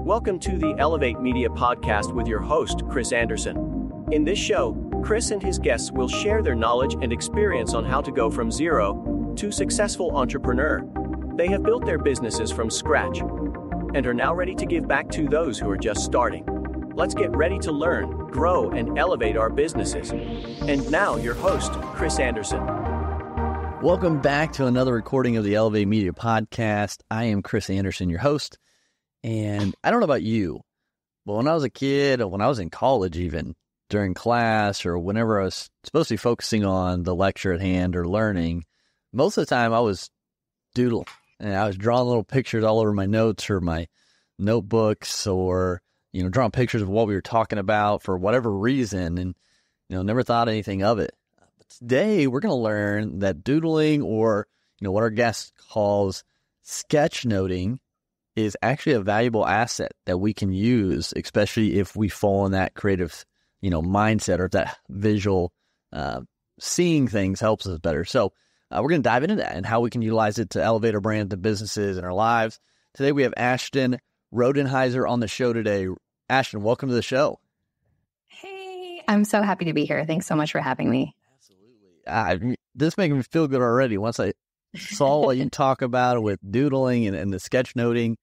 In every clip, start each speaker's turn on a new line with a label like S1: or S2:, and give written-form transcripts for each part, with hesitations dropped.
S1: Welcome to the Elevate Media Podcast with your host, Chris Anderson. In this show, Chris and his guests will share their knowledge and experience on how to go from zero to successful entrepreneur. They have built their businesses from scratch and are now ready to give back to those who are just starting. Let's get ready to learn, grow, and elevate our businesses. And now, your host, Chris Anderson.
S2: Welcome back to another recording of the Elevate Media Podcast. I am Chris Anderson, your host. And I don't know about you, but when I was a kid, or when I was in college even, during class or whenever I was supposed to be focusing on the lecture at hand or learning, most of the time I was doodling. And I was drawing little pictures all over my notes or my notebooks, or drawing pictures of what we were talking about for whatever reason, and never thought anything of it. But today we're going to learn that doodling, or what our guest calls sketchnoting, is actually a valuable asset that we can use, especially if we fall in that creative mindset, or if that visual seeing things helps us better. So we're going to dive into that and how we can utilize it to elevate our brand, the businesses, and our lives. Today we have Ashton Rodenheiser on the show today. Ashton, welcome to the show.
S3: Hey, I'm so happy to be here. Thanks so much for having me.
S2: Absolutely. This makes me feel good already. Once I saw what you talk about with doodling and the sketchnoting,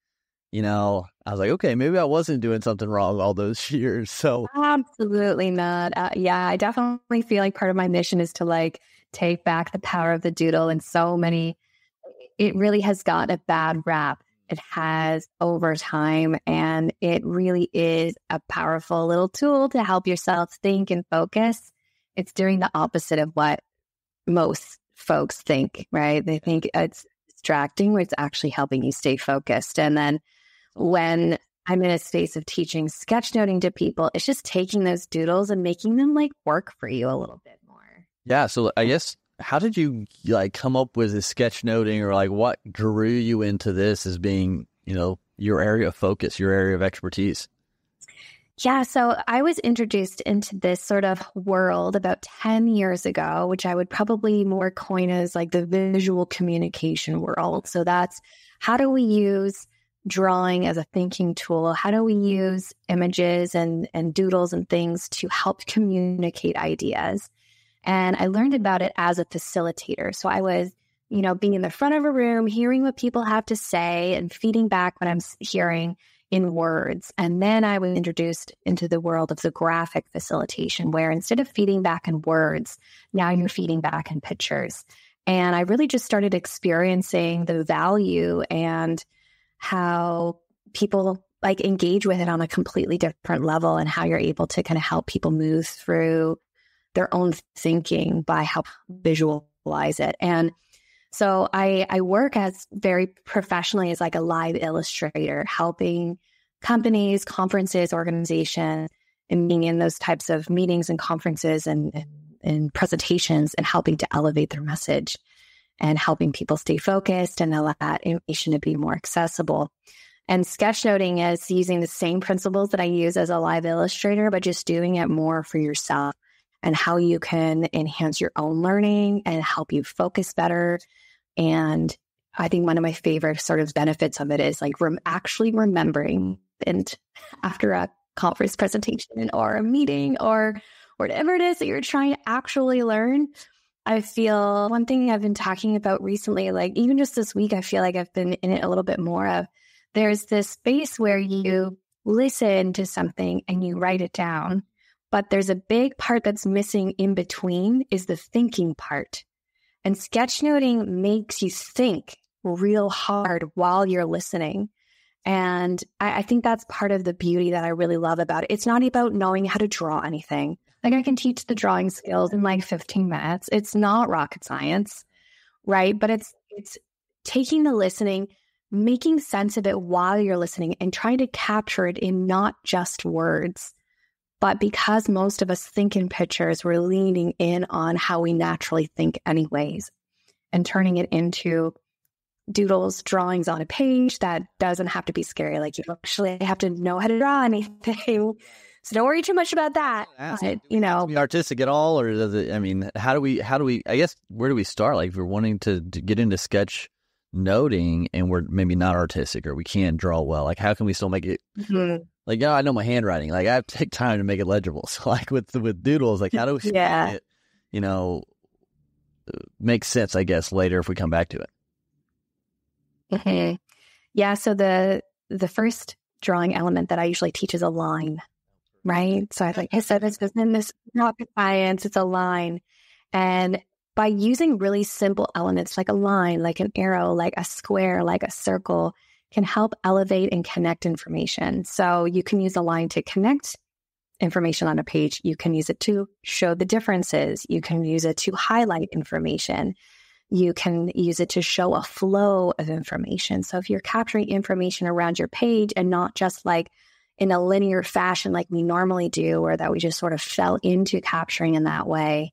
S2: I was like, okay, maybe I wasn't doing something wrong all those years. So
S3: absolutely not. I definitely feel like part of my mission is to take back the power of the doodle. And it really has got a bad rap. It has over time, and it really is a powerful little tool to help yourself think and focus. It's doing the opposite of what most folks think, right? They think it's distracting, where it's actually helping you stay focused. And then when I'm in a space of teaching sketchnoting to people, it's just taking those doodles and making them work for you a little bit more.
S2: Yeah. So I guess, how did you come up with this sketchnoting, or what drew you into this as being, your area of focus, your area of expertise?
S3: Yeah. So I was introduced into this sort of world about 10 years ago, which I would probably more coin as the visual communication world. So that's, how do we use drawing as a thinking tool? How do we use images and doodles and things to help communicate ideas? And I learned about it as a facilitator. So I was, being in the front of a room, hearing what people have to say and feeding back what I'm hearing in words. And then I was introduced into the world of the graphic facilitation, where instead of feeding back in words, now you're feeding back in pictures. And I really just started experiencing the value and how people engage with it on a completely different level, and how you're able to kind of help people move through their own thinking by how visualize it. And so I work as very professionally as a live illustrator, helping companies, conferences, organizations, and being in those types of meetings and conferences and presentations, and helping to elevate their message and helping people stay focused and allow that information to be more accessible. And sketchnoting is using the same principles that I use as a live illustrator, but just doing it more for yourself, and how you can enhance your own learning and help you focus better. And I think one of my favorite sort of benefits of it is actually remembering, and after a conference presentation or a meeting or whatever it is that you're trying to actually learn. I feel one thing I've been talking about recently, even just this week, I feel like I've been in it a little bit more of, there's this space where you listen to something and you write it down. But there's a big part that's missing in between, is the thinking part. And sketchnoting makes you think real hard while you're listening. And I think that's part of the beauty that I really love about it. It's not about knowing how to draw anything. I can teach the drawing skills in 15 minutes. It's not rocket science, right? But it's taking the listening, making sense of it while you're listening, and trying to capture it in not just words. But because most of us think in pictures, we're leaning in on how we naturally think anyways, and turning it into doodles, drawings on a page that doesn't have to be scary. You actually have to know how to draw anything. So don't worry too much about that. But,
S2: be artistic at all, or does it, how do we, I guess, where do we start? If we're wanting to get into sketch noting and we're maybe not artistic or we can't draw well? Like, how can we still make it like, I know my handwriting, like I have to take time to make it legible. So like with Doodles, like how do we make it, make sense, I guess, later if we come back to it?
S3: Yeah. So the first drawing element that I usually teach is a line, right? So like I said, this isn't this rocket science, it's a line. And by using really simple elements like a line, like an arrow, like a square, like a circle, can help elevate and connect information. So you can use a line to connect information on a page. You can use it to show the differences. You can use it to highlight information. You can use it to show a flow of information. So if you're capturing information around your page and not just like in a linear fashion like we normally do, or that we just sort of fell into capturing in that way,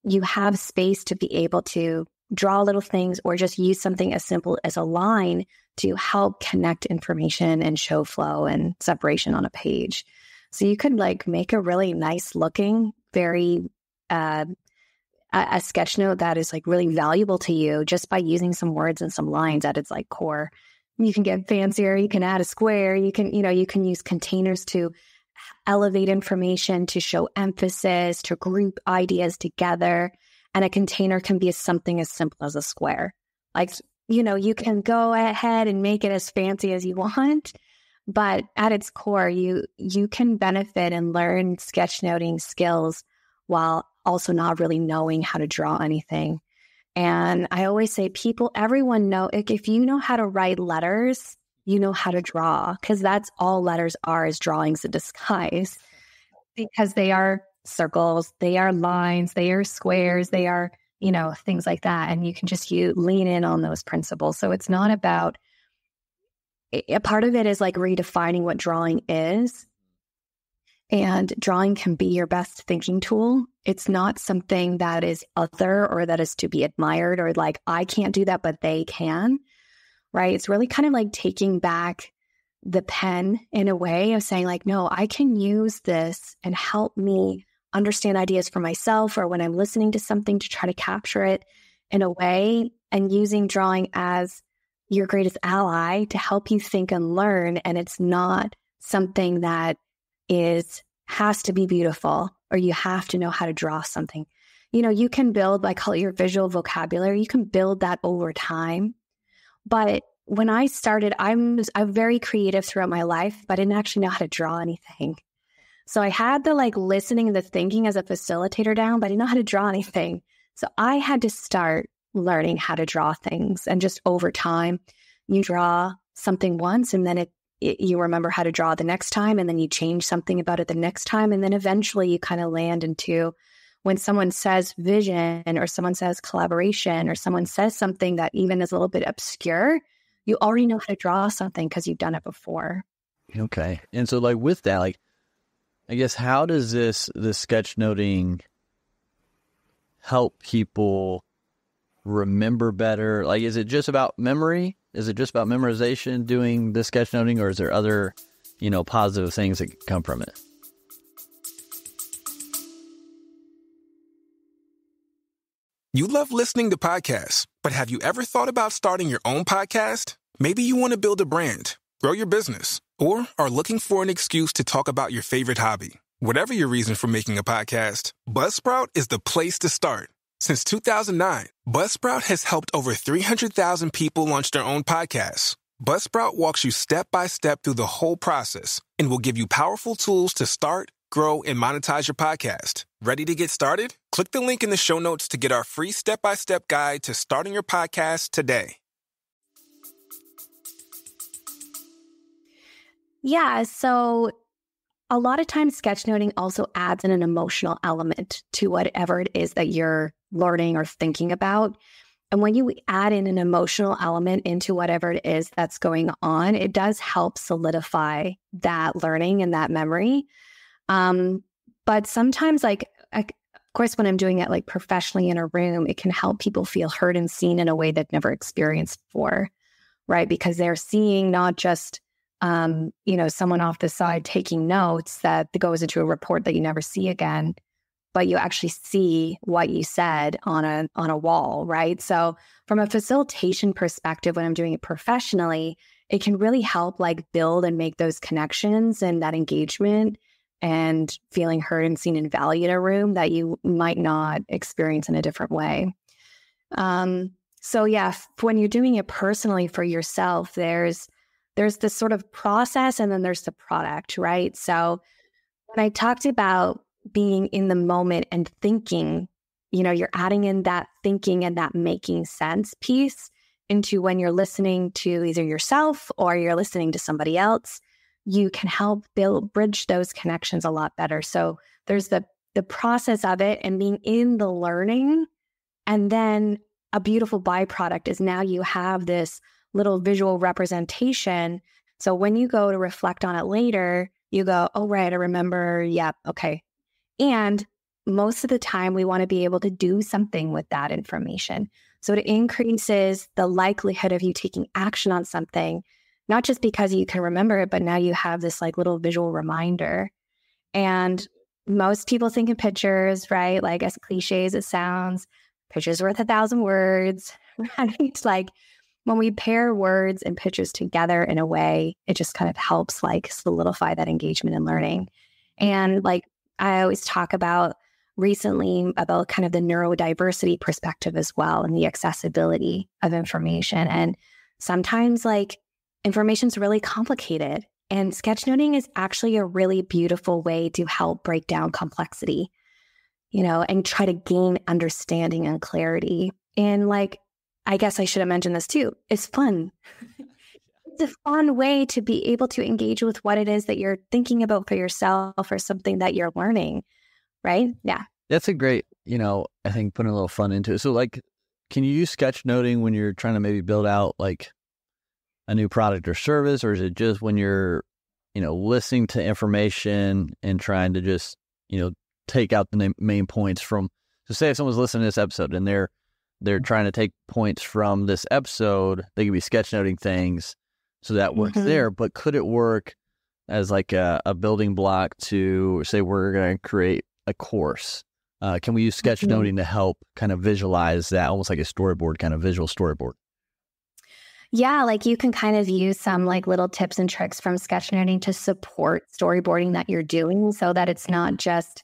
S3: you have space to be able to draw little things or just use something as simple as a line to help connect information and show flow and separation on a page. So you could like make a really nice looking, very a sketch note that is like really valuable to you just by using some words and some lines at its like core. You can get fancier. You can add a square. You can use containers to elevate information, to show emphasis, to group ideas together. And a container can be something as simple as a square. Like, you can go ahead and make it as fancy as you want, but at its core, you can benefit and learn sketchnoting skills while also not really knowing how to draw anything. And I always say everyone know, if you know how to write letters, you know how to draw, because that's all letters are, is drawings in disguise, because they are circles, they are lines, they are squares, they are, things like that. And you can just lean in on those principles. So it's not about, a part of it is like redefining what drawing is. And drawing can be your best thinking tool. It's not something that is other or that is to be admired or like, I can't do that, but they can, right? It's really kind of like taking back the pen in a way of saying like, no, I can use this and help me understand ideas for myself, or when I'm listening to something to try to capture it in a way, and using drawing as your greatest ally to help you think and learn. And it's not something that has to be beautiful, or you have to know how to draw something. You can build, I call it your visual vocabulary. You can build that over time. But when I started, I'm very creative throughout my life, but I didn't actually know how to draw anything. So I had the listening and the thinking as a facilitator down, but I didn't know how to draw anything. So I had to start learning how to draw things. And just over time, you draw something once, and then you remember how to draw the next time, and then you change something about it the next time. And then eventually you kind of land into, when someone says vision, or someone says collaboration, or someone says something that even is a little bit obscure, you already know how to draw something because you've done it before.
S2: Okay. And so with that, I guess, how does this sketchnoting help people remember better? Is it just about memory? Is it just about memorization doing the sketchnoting, or is there other, positive things that can come from it?
S4: You love listening to podcasts, but have you ever thought about starting your own podcast? Maybe you want to build a brand, grow your business, or are looking for an excuse to talk about your favorite hobby. Whatever your reason for making a podcast, Buzzsprout is the place to start. Since 2009, Buzzsprout has helped over 300,000 people launch their own podcasts. Buzzsprout walks you step by step through the whole process and will give you powerful tools to start, grow, and monetize your podcast. Ready to get started? Click the link in the show notes to get our free step-by-step guide to starting your podcast today.
S3: Yeah, so a lot of times sketchnoting also adds in an emotional element to whatever it is that you're learning or thinking about. And when you add in an emotional element into whatever it is that's going on, it does help solidify that learning and that memory. But sometimes, of course, when I'm doing it professionally in a room, it can help people feel heard and seen in a way they've never experienced before, right? Because they're seeing not just someone off the side taking notes that goes into a report that you never see again. but you actually see what you said on a wall, right? So from a facilitation perspective, when I'm doing it professionally, it can really help like build and make those connections and that engagement and feeling heard and seen and valued in a room that you might not experience in a different way. So yeah, when you're doing it personally for yourself, there's this sort of process and then there's the product, right? So when I talked about being in the moment and thinking, you're adding in that thinking and that making sense piece into when you're listening to either yourself or you're listening to somebody else, you can help bridge those connections a lot better. So there's the process of it and being in the learning. And then a beautiful byproduct is now you have this little visual representation. So when you go to reflect on it later, you go, oh, right, I remember. Yeah, okay. And most of the time, we want to be able to do something with that information. So it increases the likelihood of you taking action on something, not just because you can remember it, but now you have this like little visual reminder. And most people think in pictures, right? Like as cliche as it sounds, pictures worth 1,000 words, right? It's like when we pair words and pictures together in a way, it just kind of helps like solidify that engagement and learning. And like I always talk about recently about kind of the neurodiversity perspective as well and the accessibility of information. And sometimes like information's really complicated, and sketchnoting is actually a really beautiful way to help break down complexity, and try to gain understanding and clarity. And like, I guess I should have mentioned this too. It's fun. It's a fun way to be able to engage with what it is that you're thinking about for yourself or something that you're learning, right? Yeah.
S2: That's a great, I think putting a little fun into it. So like, can you use sketchnoting when you're trying to maybe build out like a new product or service, or is it just when you're, listening to information and trying to just, take out the main points from, so say if someone's listening to this episode and they're trying to take points from this episode, they could be sketchnoting things. So that works there, but could it work as like a building block to say we're going to create a course? Can we use sketchnoting to help kind of visualize that, almost like a storyboard, kind of visual storyboard?
S3: Yeah, like you can kind of use some like little tips and tricks from sketchnoting to support storyboarding that you're doing so that it's not just,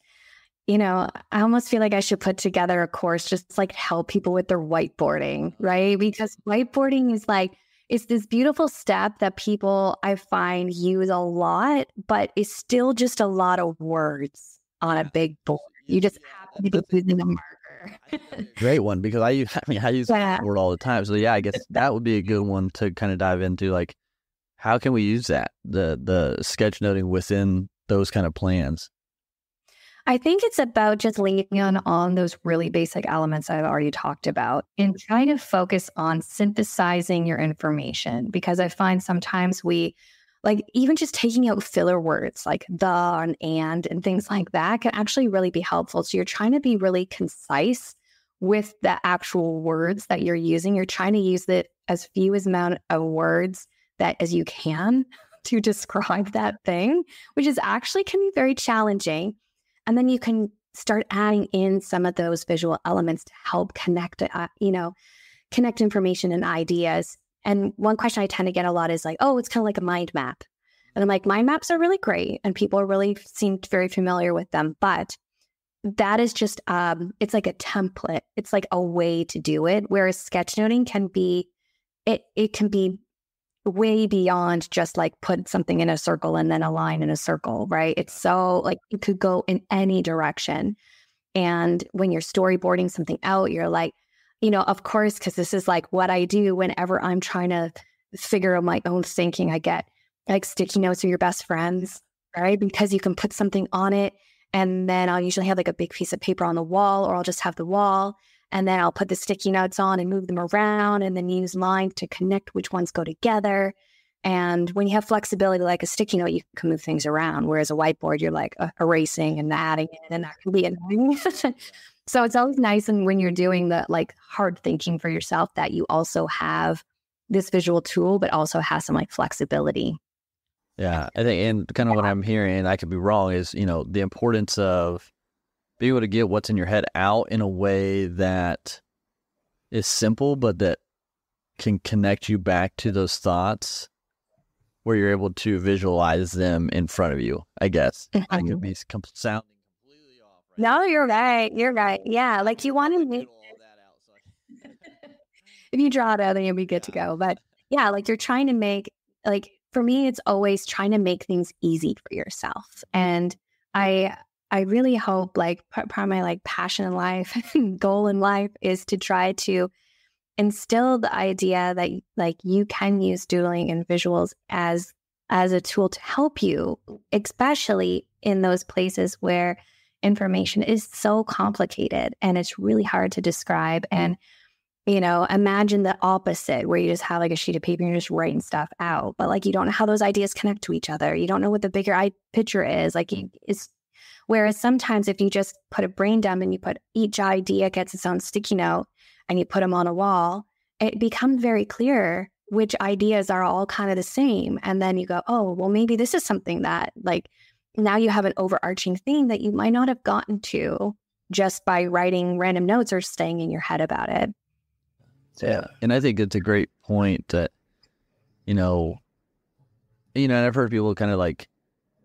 S3: I almost feel like I should put together a course just like help people with their whiteboarding, right? Because whiteboarding is like, it's this beautiful step that people I find use a lot, but it's still just a lot of words on a big board. You just happen to be using a marker.
S2: Great one, because I use whiteboard all the time. So yeah, I guess that would be a good one to kind of dive into. Like, how can we use that, the sketchnoting within those kind of plans?
S3: I think it's about just leaning on those really basic elements I've already talked about and trying to focus on synthesizing your information, because I find sometimes we, like even just taking out filler words like the and things like that can actually really be helpful. So you're trying to be really concise with the actual words that you're using. You're trying to use it as few amount of words that as you can to describe that thing, which is actually can be very challenging. And then you can start adding in some of those visual elements to help connect information and ideas. And one question I tend to get a lot is like, oh, it's kind of like a mind map. And I'm like, mind maps are really great. And people really seem very familiar with them. But that is just, it's like a template. It's like a way to do it. Whereas sketchnoting can be, it can be way beyond just like put something in a circle and then a line in a circle, right? It's so like it could go in any direction. And when you're storyboarding something out, you're like, of course, because this is like what I do whenever I'm trying to figure out my own thinking. I get like sticky notes are your best friends, right? Because you can put something on it. And then I'll usually have like a big piece of paper on the wall, or I'll just have the wall. And then I'll put the sticky notes on and move them around and then use lines to connect which ones go together. And when you have flexibility like a sticky note, you can move things around. Whereas a whiteboard, you're like erasing and adding it, and that can be annoying. So it's always nice, and when you're doing the like hard thinking for yourself, that you also have this visual tool, but also has some like flexibility.
S2: Yeah, I think, and kind of what I'm hearing, and I could be wrong, is, the importance of be able to get what's in your head out in a way that is simple, but that can connect you back to those thoughts where you're able to visualize them in front of you, I guess. I could be sounding completely off. Right?
S3: No, you're right. You're right. Yeah. Like you want to make, if you draw it out, then you'll be good to go. But yeah, like you're trying to make, like for me, it's always trying to make things easy for yourself. And I really hope like part of my like passion in life, goal in life is to try to instill the idea that like you can use doodling and visuals as a tool to help you, especially in those places where information is so complicated and it's really hard to describe. And, you know, imagine the opposite where you just have like a sheet of paper and you're just writing stuff out, but like you don't know how those ideas connect to each other. You don't know what the bigger picture is. Like it's whereas sometimes if you just put a brain dump and you put each idea gets its own sticky note and you put them on a wall, it becomes very clear which ideas are all kind of the same. And then you go, oh, well, maybe this is something that like now you have an overarching theme that you might not have gotten to just by writing random notes or staying in your head about it.
S2: Yeah. And I think it's a great point that, you know, and I've heard people kind of like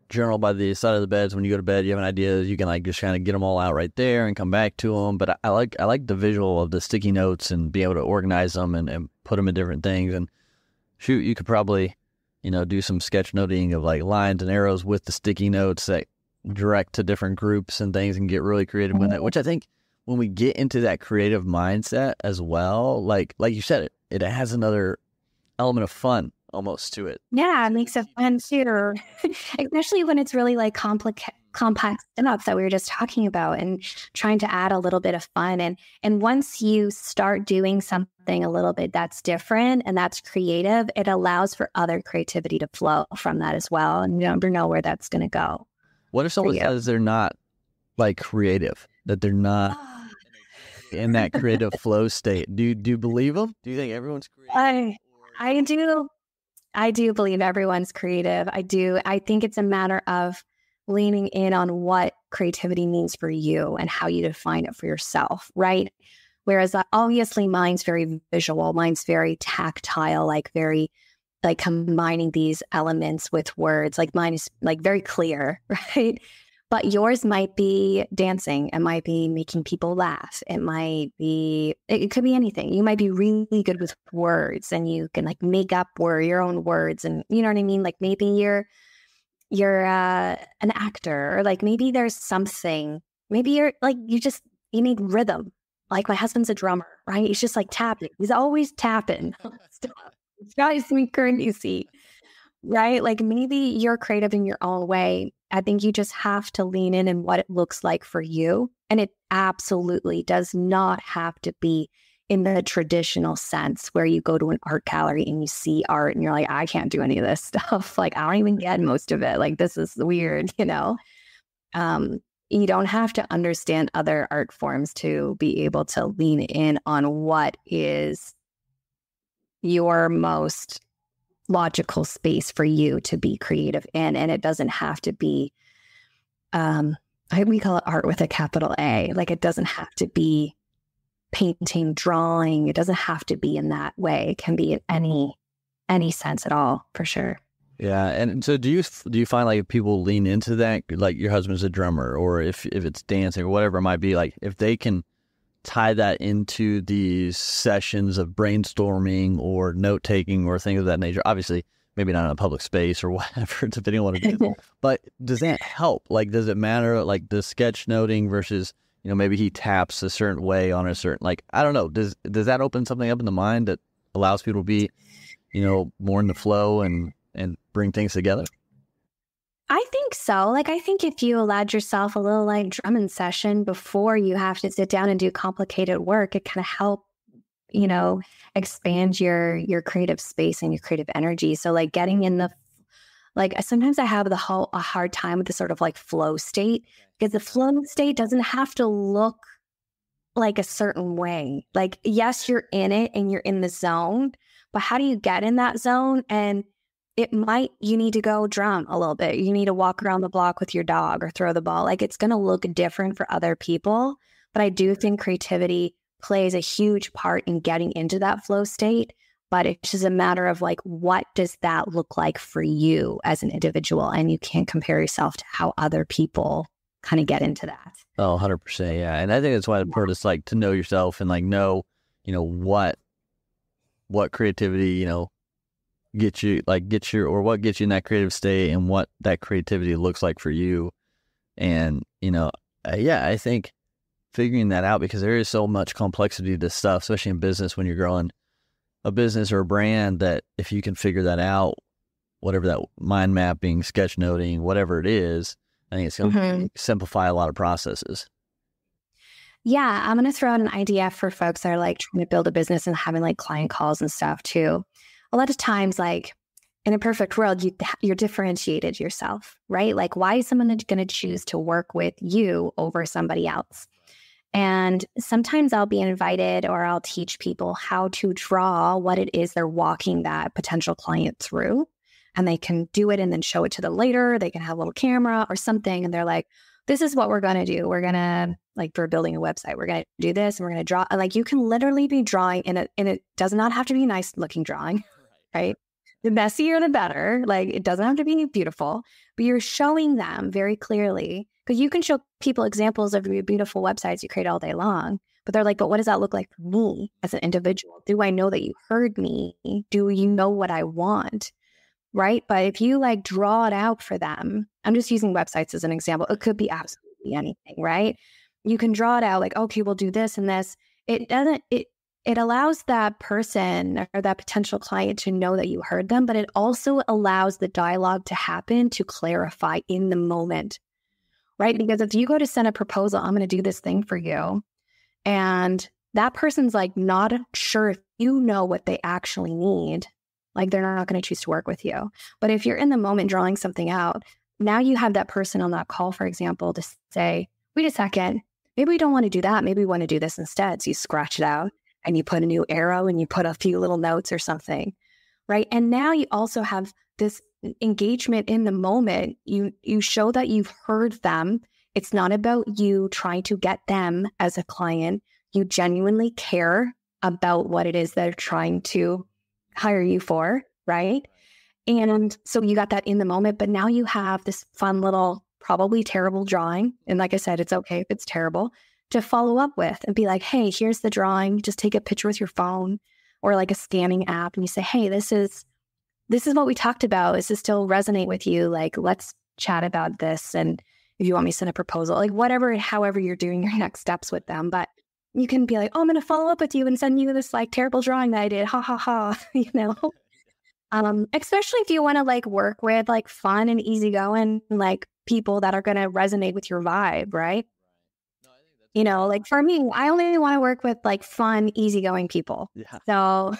S2: journal by the side of the bed. So when you go to bed, you have an idea, you can like just kind of get them all out right there and come back to them. But I like the visual of the sticky notes and be able to organize them and put them in different things. And shoot, you could probably, do some sketch noting of like lines and arrows with the sticky notes that direct to different groups and things and get really creative with it, which I think when we get into that creative mindset as well, like you said, it has another element of fun almost to it.
S3: Yeah, it makes it fun too, especially when it's really like complex stuff that we were just talking about and trying to add a little bit of fun. And once you start doing something a little bit that's different and that's creative, it allows for other creativity to flow from that as well. And you never know where that's going to go.
S2: What if someone says they're not like creative, that they're not in that creative flow state? Do you believe them? Do you think everyone's creative?
S3: I do believe everyone's creative. I do. I think it's a matter of leaning in on what creativity means for you and how you define it for yourself, right? Whereas obviously mine's very visual, mine's very tactile, like very like combining these elements with words. Like mine is like very clear, right? But yours might be dancing. It might be making people laugh. It could be anything. You might be really good with words and you can like make up your own words. And you know what I mean? Like maybe you're an actor, or like maybe there's something, maybe you're like, you need rhythm. Like my husband's a drummer, right? He's just like tapping. He's always tapping. It drives me crazy, right? Like maybe you're creative in your own way. I think you just have to lean in what it looks like for you. And it absolutely does not have to be in the traditional sense where you go to an art gallery and you see art and you're like, I can't do any of this stuff. Like, I don't even get most of it. Like, this is weird, You don't have to understand other art forms to be able to lean in on what is your most logical space for you to be creative in. And it doesn't have to be, we call it art with a capital A. Like it doesn't have to be painting, drawing. It doesn't have to be in that way. It can be in any sense at all, for sure.
S2: Yeah. And so do you find like if people lean into that, like your husband's a drummer, or if it's dancing or whatever it might be, like if they can tie that into these sessions of brainstorming or note taking or things of that nature, obviously maybe not in a public space or whatever, depending on what it is, but does that help? Like, does it matter, like the sketch noting versus, maybe he taps a certain way on a certain, like, I don't know, does that open something up in the mind that allows people to be, more in the flow and bring things together?
S3: I think so. Like, I think if you allowed yourself a little like drumming session before you have to sit down and do complicated work, it kind of help, expand your creative space and your creative energy. So like getting in sometimes I have a hard time with the sort of like flow state, because the flow state doesn't have to look like a certain way. Like, yes, you're in it and you're in the zone, but how do you get in that zone? And you need to go drum a little bit. You need to walk around the block with your dog or throw the ball. Like, it's going to look different for other people. But I do think creativity plays a huge part in getting into that flow state. But it's just a matter of like, what does that look like for you as an individual? And you can't compare yourself to how other people kind of get into that.
S2: Oh, 100%. Yeah. And I think that's why the part is like to know yourself and like know, what creativity, gets you what gets you in that creative state and what that creativity looks like for you. And, I think figuring that out, because there is so much complexity to stuff, especially in business when you're growing a business or a brand, that if you can figure that out, whatever that mind mapping, sketchnoting, whatever it is, I think it's going to simplify a lot of processes.
S3: Yeah, I'm going to throw out an idea for folks that are like trying to build a business and having like client calls and stuff too. A lot of times, like in a perfect world, you're differentiated yourself, right? Like, why is someone going to choose to work with you over somebody else? And sometimes I'll be invited or I'll teach people how to draw what it is they're walking that potential client through. And they can do it and then show it to them later. They can have a little camera or something. And they're like, this is what we're going to do. We're going to, like, for building a website, we're going to do this and we're going to draw. Like, you can literally be drawing and it does not have to be a nice looking drawing, right? The messier, the better. Like, it doesn't have to be beautiful, but you're showing them very clearly, because you can show people examples of your beautiful websites you create all day long, but they're like, but what does that look like for me as an individual? Do I know that you heard me? Do you know what I want? Right? But if you like draw it out for them, I'm just using websites as an example. It could be absolutely anything, right? You can draw it out like, okay, we'll do this and this. It allows that person or that potential client to know that you heard them, but it also allows the dialogue to happen, to clarify in the moment, right? Because if you go to send a proposal, I'm going to do this thing for you, and that person's like not sure if you know what they actually need, like they're not going to choose to work with you. But if you're in the moment drawing something out, now you have that person on that call, for example, to say, wait a second, maybe we don't want to do that. Maybe we want to do this instead. So you scratch it out and you put a new arrow and you put a few little notes or something, right? And now you also have this engagement in the moment. You show that you've heard them. It's not about you trying to get them as a client. You genuinely care about what it is they're trying to hire you for, right? And so you got that in the moment, but now you have this fun little, probably terrible drawing. And like I said, it's okay if it's terrible, to follow up with and be like, hey, here's the drawing. Just take a picture with your phone or like a scanning app. And you say, hey, this is what we talked about. Does this still resonate with you? Like, let's chat about this. And if you want me to send a proposal, like whatever, however you're doing your next steps with them. But you can be like, oh, I'm going to follow up with you and send you this like terrible drawing that I did. Ha ha ha. Especially if you want to like work with like fun and easygoing, like people that are going to resonate with your vibe, right? Like for me, I only want to work with like fun, easygoing people. Yeah. So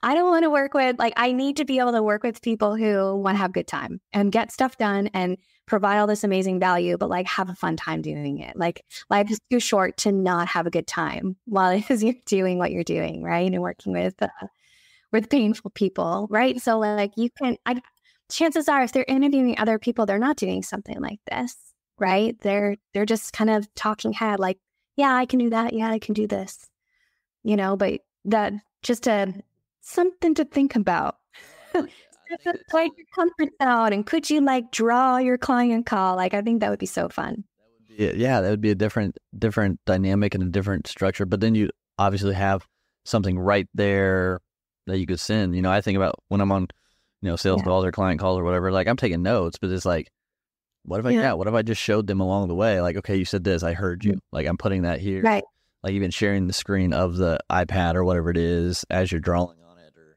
S3: I don't want to work with, like, I need to be able to work with people who want to have a good time and get stuff done and provide all this amazing value, but like have a fun time doing it. Like, life is too short to not have a good time while you're doing what you're doing, right? And working with painful people, right? So like chances are if they're interviewing other people, they're not doing something like this. Right? They're just kind of talking head, like, yeah, I can do that. Yeah, I can do this. But that just something to think about. Like your comfort zone, and could you like draw your client call? Like, I think that would be so fun.
S2: Yeah, that would be a different dynamic and a different structure. But then you obviously have something right there that you could send. I think about when I'm on, sales calls or client calls or whatever. Like, I'm taking notes, but it's like, what if I just showed them along the way? Like, okay, you said this, I heard you. Like, I'm putting that here. Right. Like, even sharing the screen of the iPad or whatever it is as you're drawing on it or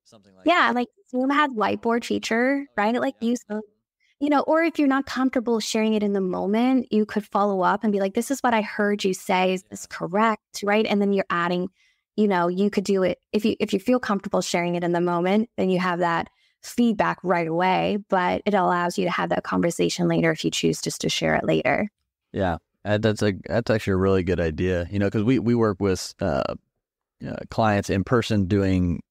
S2: something like that.
S3: Yeah, like Zoom has whiteboard feature, right? It like use, or if you're not comfortable sharing it in the moment, you could follow up and be like, this is what I heard you say. Is this correct? Right. And then you're adding, you could do it. If you feel comfortable sharing it in the moment, then you have that feedback right away, but it allows you to have that conversation later if you choose just to share it later.
S2: Yeah, that's actually a really good idea. Because we work with clients in person doing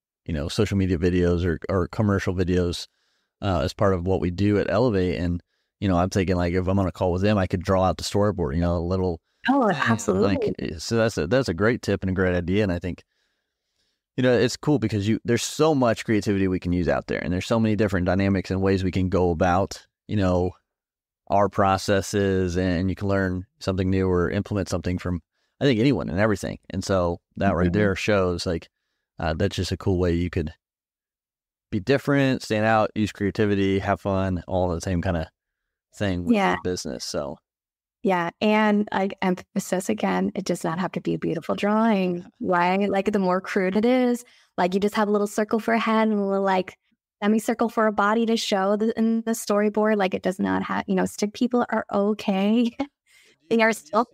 S2: social media videos or commercial videos as part of what we do at Elevate. And, I'm thinking like if I'm on a call with them, I could draw out the storyboard, a little.
S3: Oh, absolutely.
S2: So that's a great tip and a great idea. And I think, it's cool because there's so much creativity we can use out there, and there's so many different dynamics and ways we can go about, our processes, and you can learn something new or implement something from, I think, anyone and everything. And so that right there shows like, that's just a cool way you could be different, stand out, use creativity, have fun, all the same kind of thing with your business. So.
S3: Yeah. And I emphasis again, it does not have to be a beautiful drawing, right? Like the more crude it is, like you just have a little circle for a head and a little like semicircle for a body to show in the storyboard. Like it does not have, stick people are okay. They are still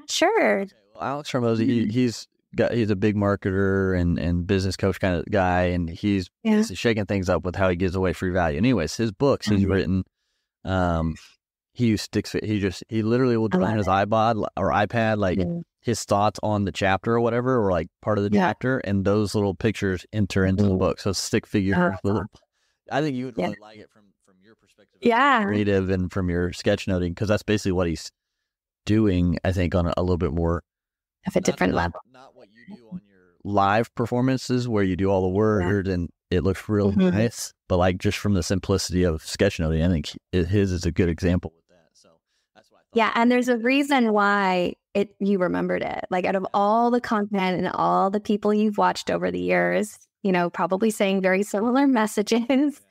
S3: sure.
S2: Well, Alex Hormozy, he's a big marketer and business coach kind of guy, and he's shaking things up with how he gives away free value. Anyways, his books he's written. He used sticks. He literally will draw on his iPod or iPad, like his thoughts on the chapter or whatever, or like part of the chapter, and those little pictures enter into the book. So stick figure. I think you would really like it from your perspective. Creative and from your sketchnoting, because that's basically what he's doing. I think on a little bit more
S3: of a different level.
S2: Not what you do on your live performances where you do all the words and it looks real nice, but like just from the simplicity of sketchnoting, I think his is a good example with that. So that's why I thought.
S3: Yeah, and there's a reason why you remembered it. Like out of all the content and all the people you've watched over the years, probably saying very similar messages,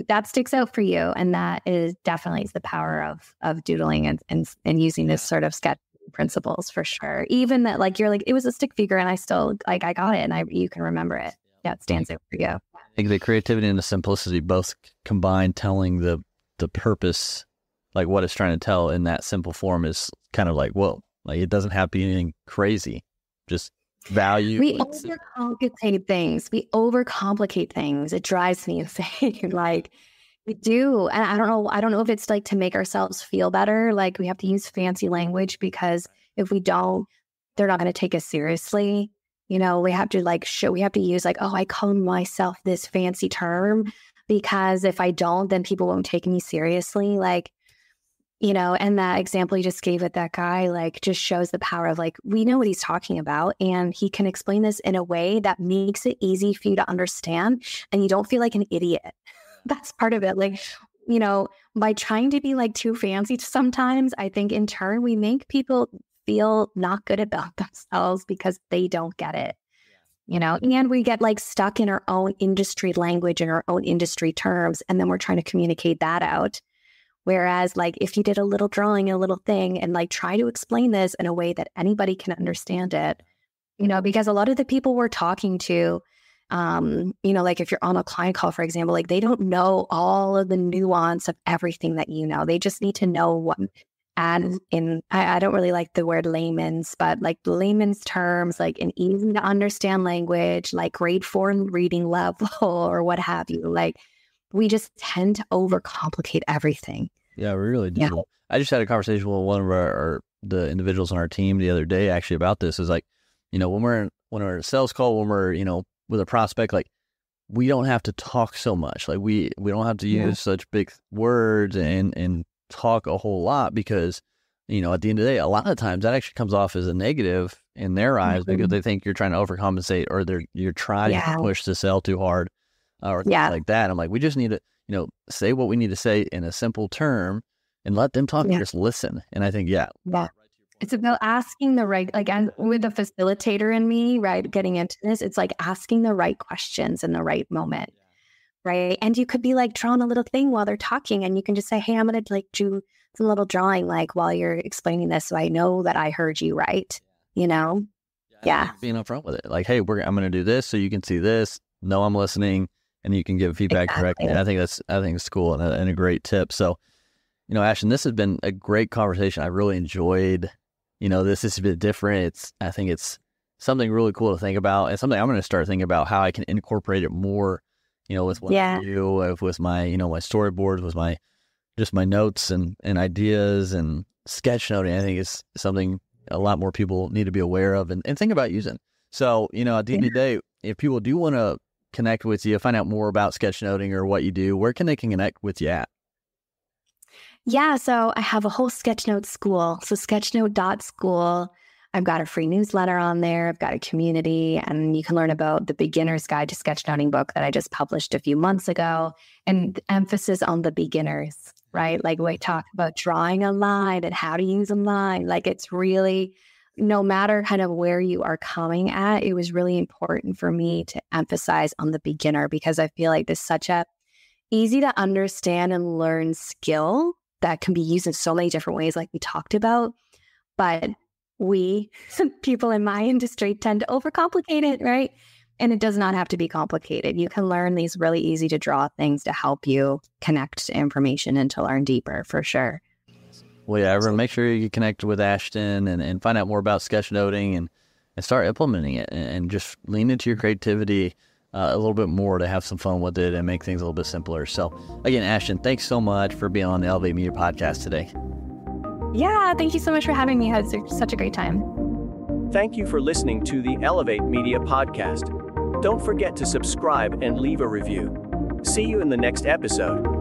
S3: that sticks out for you, and that is definitely the power of doodling and using this sort of sketch principles for sure. Even that, like you're like it was a stick figure, and I still like I got it, and you can remember it. Yeah, it stands out for you.
S2: I think the creativity and the simplicity both combine, telling the purpose, like what it's trying to tell in that simple form is kind of like, whoa, like it doesn't have to be anything crazy, just value.
S3: We overcomplicate things. It drives me insane. Like we do. And I don't know if it's like to make ourselves feel better. Like we have to use fancy language because if we don't, they're not going to take us seriously. We have to we have to use like, oh, I call myself this fancy term because if I don't, then people won't take me seriously. Like, and that example you just gave with that guy, like just shows the power of like, we know what he's talking about and he can explain this in a way that makes it easy for you to understand and you don't feel like an idiot. That's part of it. Like, by trying to be like too fancy sometimes, I think in turn we make people feel not good about themselves because they don't get it, and we get like stuck in our own industry language and our own industry terms. And then we're trying to communicate that out. Whereas like if you did a little drawing, a little thing and like try to explain this in a way that anybody can understand it, because a lot of the people we're talking to, like if you're on a client call, for example, like they don't know all of the nuance of everything that they just need to know what. And I don't really like the word layman's, but like layman's terms, like an easy to understand language, like grade 4 reading level or what have you. Like we just tend to overcomplicate everything.
S2: Yeah, we really do.
S3: Yeah.
S2: I just had a conversation with one of the individuals on our team the other day actually about this. Is like, when we're in a sales call, when we're, with a prospect, like we don't have to talk so much. Like we don't have to use such big words and talk a whole lot because, at the end of the day, a lot of times that actually comes off as a negative in their eyes because they think you're trying to overcompensate or you're trying to push the sell too hard or things like that. I'm like, we just need to, say what we need to say in a simple term and let them talk and just listen. And I think,
S3: it's about asking the right, like with the facilitator in me, right, getting into this, it's like asking the right questions in the right moment. Right. And you could be like drawing a little thing while they're talking and you can just say, hey, I'm going to like do some little drawing like while you're explaining this. So I know that I heard you right. Being
S2: upfront with it. Like, hey, I'm going to do this so you can see this. No, I'm listening and you can give feedback directly. And I think it's cool and a great tip. So, Ashton, this has been a great conversation. I really enjoyed, this is a bit different. I think it's something really cool to think about and something I'm going to start thinking about how I can incorporate it more with what I do, with my, my storyboards, with my notes and ideas and sketchnoting. I think it's something a lot more people need to be aware of and think about using. So, at the end of the day, if people do want to connect with you, find out more about sketchnoting or what you do, where can they connect with you at?
S3: Yeah, so I have a whole sketchnote school. So sketchnote.school. I've got a free newsletter on there. I've got a community, and you can learn about the Beginner's Guide to Sketchnoting book that I just published a few months ago, and emphasis on the beginners, right? Like we talk about drawing a line and how to use a line. Like it's really, no matter kind of where you are coming at, it was really important for me to emphasize on the beginner, because I feel like there's such a easy to understand and learn skill that can be used in so many different ways, like we talked about. But we, people in my industry, tend to overcomplicate it, right? And it does not have to be complicated. You can learn these really easy to draw things to help you connect to information and to learn deeper, for sure.
S2: Well, yeah, everyone, make sure you connect with Ashton and find out more about sketchnoting and start implementing it and just lean into your creativity a little bit more to have some fun with it and make things a little bit simpler. So, again, Ashton, thanks so much for being on the Elevate Media Podcast today.
S3: Yeah, thank you so much for having me. I had such a great time.
S1: Thank you for listening to the Elevate Media Podcast. Don't forget to subscribe and leave a review. See you in the next episode.